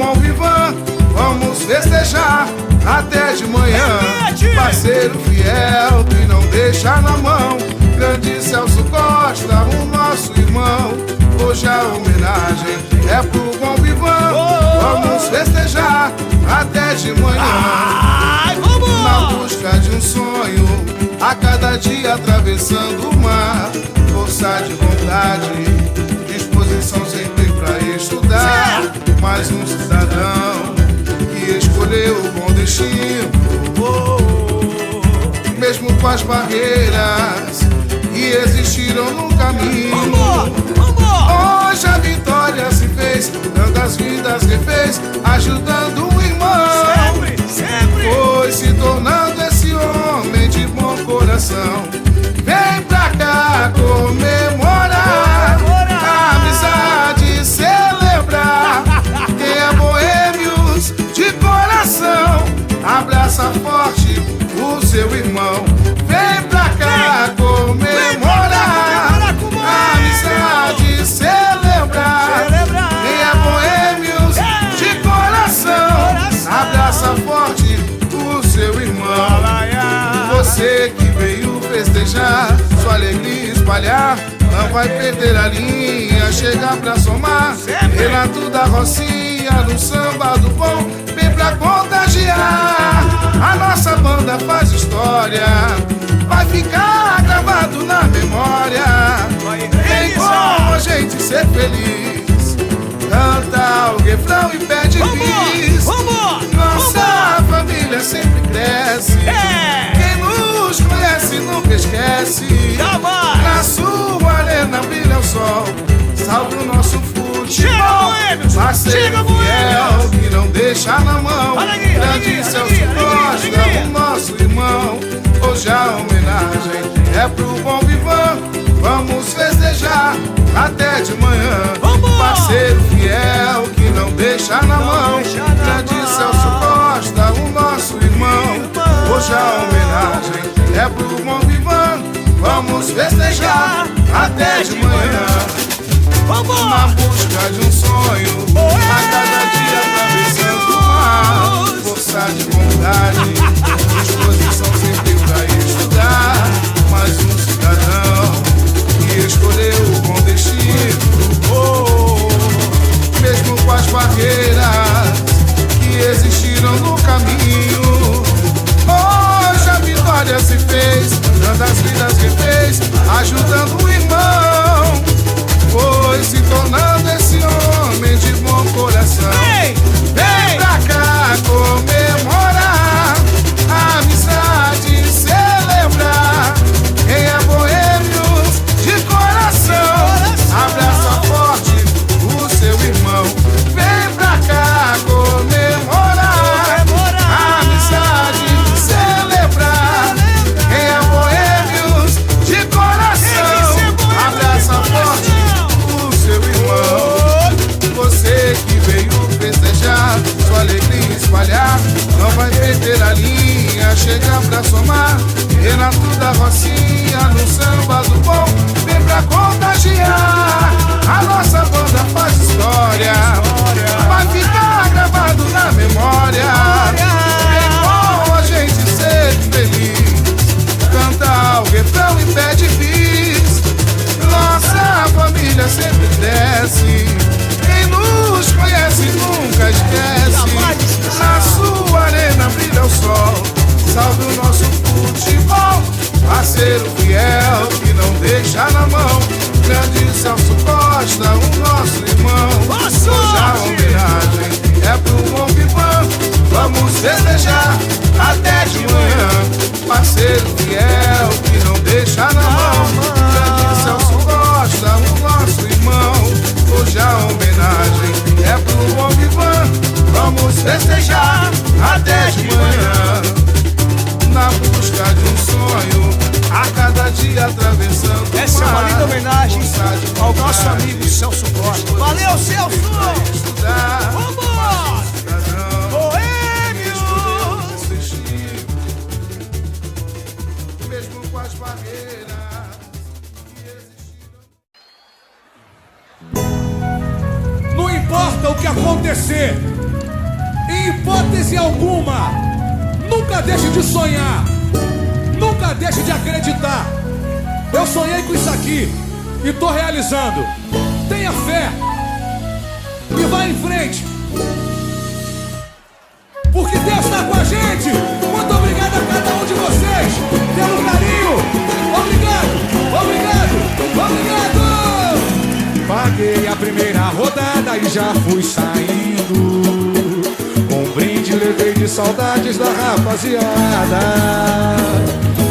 bom vivan, vamos festejar até de manhã. Parceiro fiel que não deixa na mão, grande Celso Costa, o nosso irmão. Hoje a homenagem é pro bom vivan, vamos festejar até de manhã. Na busca de um sonho, a cada dia atravessando o mar. Força de vontade, disposição sempre pra estudar. Mais um cidadão que escolheu o bom destino, mesmo com as barreiras que existiram no caminho. Hoje a vitória se fez, tantas vidas refez, ajudando o irmão. Foi se tornando esse homem de bom coração. Vem pra cá comemorar, a amizade celebrar. Quem é boêmios de coração, abraça forte o seu irmão. Vem pra cá comemorar, a amizade celebrar. Quem é boêmios de coração, abraça forte o seu irmão. Você que veio festejar, sua alegria espalhar, não vai perder a linha, chega pra somar. Renato da Rocinha, no samba do bom, vem pra contagiar. A nossa banda faz história, vai ficar gravado na memória. Vem com a gente ser feliz, canta o refrão e pede bis. Nossa família sempre cresce, quem nos conhece nunca esquece. Na sua arena brilha o sol, salve o nosso futebol. Parceiro fiel que não deixa na mão, grande Celso Costa, o nosso irmão. Hoje a homenagem é pro bom vivan, vamos festejar até de manhã. Parceiro fiel que não deixa na mão, grande Celso Costa, o nosso irmão. Hoje a homenagem é pro bom vivan, vamos festejar até de manhã. Na busca de um sonho, a cada dia atravessando o mar. Força de vontade, disposição sempre pra estudar. Mais um cidadão que escolheu o bom destino, mesmo com as barreiras que existiram no caminho. Hoje a vitória se fez, tantas vidas refez, ajudando o irmão. Foi se tornando esse homem de bom coração. Vem pra cá comemorar, a amizade celebrar. Quem é boêmio de coração, abraça forte o seu irmão. Vem pra cá comemorar, a amizade celebrar. Quem é boêmio de coração, abraça forte o seu irmão. Você que veio festejar, sua alegria espalhar, não vai perder a linha, chega pra somar. Renato da Rocinha, no samba do bom, vem pra contagiar. A nossa banda faz história, vai ficar gravado na memória. Vem com a gente ser feliz, canta o refrão e pede bis. Nossa família sempre cresce, quem nos conhece nunca esquece. Na sua arena brilha o sol, salve o nosso futebol. Parceiro fiel que não deixa na mão, grande Celso Costa, o nosso irmão. Hoje a homenagem é pro bom vivan, vamos festejar até de manhã. Parceiro fiel que não deixa na mão, grande Celso Costa, o nosso irmão. Hoje a homenagem é pro bom vivan, vamos festejar até de manhã. Na busca de um sonho, a cada dia atravessando. Essa é uma linda homenagem ao nosso amigo Celso Costa. Valeu, Celso! Vamos! Boêmios! Mesmo com as barreiras que existiram. Não importa o que acontecer, Em hipótese alguma, nunca deixe de sonhar, nunca deixe de acreditar. Eu sonhei com isso aqui e tô realizando. Tenha fé e vá em frente, porque Deus está com a gente. Muito obrigado a cada um de vocês pelo carinho. Obrigado, obrigado, obrigado. Paguei a primeira rodada e já fui saindo. Com um brinde levei de saudades da rapaziada.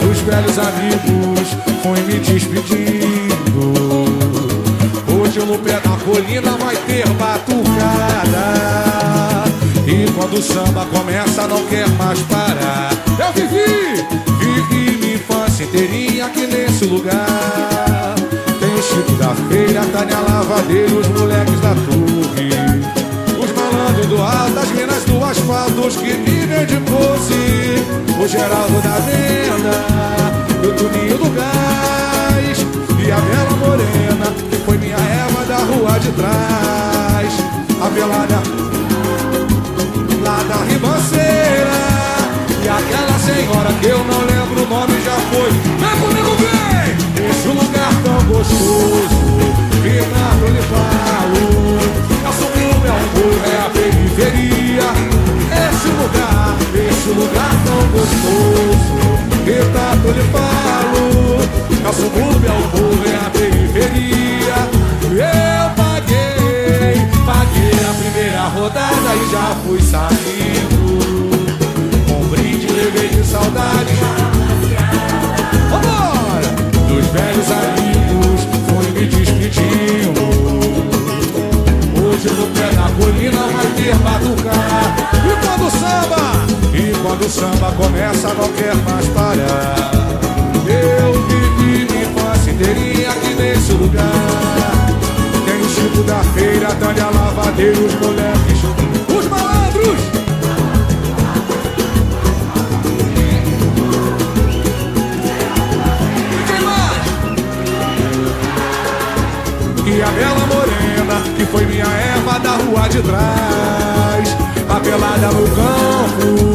Dos velhos amigos fui me despedindo. Hoje no pé da colina vai ter batucada. E quando o samba começa não quer mais parar. Eu vivi minha infância inteirinha aqui nesse lugar. Tem o Chico da feira, Tânia Lavadeira, os moleques da torre, os malandros do alto, as minas do asfalto, os que vivem de pose, o Geraldo da venda, o Tuninho do gás e a Bela Morena, que foi minha Eva da rua de trás. A pelada lá da ribanceira, e aquela senhora que eu não lembro o nome já foi. Vem comigo, vem! Esse lugar tão gostoso, Renato lhe falo. Nosso clube é um burro, é a periferia. Esse lugar tão gostoso, Renato lhe falo. Nosso clube é um burro, é a periferia. Eu paguei a primeira rodada e já fui saindo. Com um brinde levei de saudade. Vambora! Dos velhos amigos fui me despedindo. Hoje no pé da colina vai ter batucar. E quando o samba começa não quer mais parar. Eu vivi minha infância inteirinha aqui nesse lugar. Tem o Chico da feira, Tânia Lavadeira, os moleques, os malandros. E a Bela Morena, que foi minha Eva da rua de trás. A pelada no campo,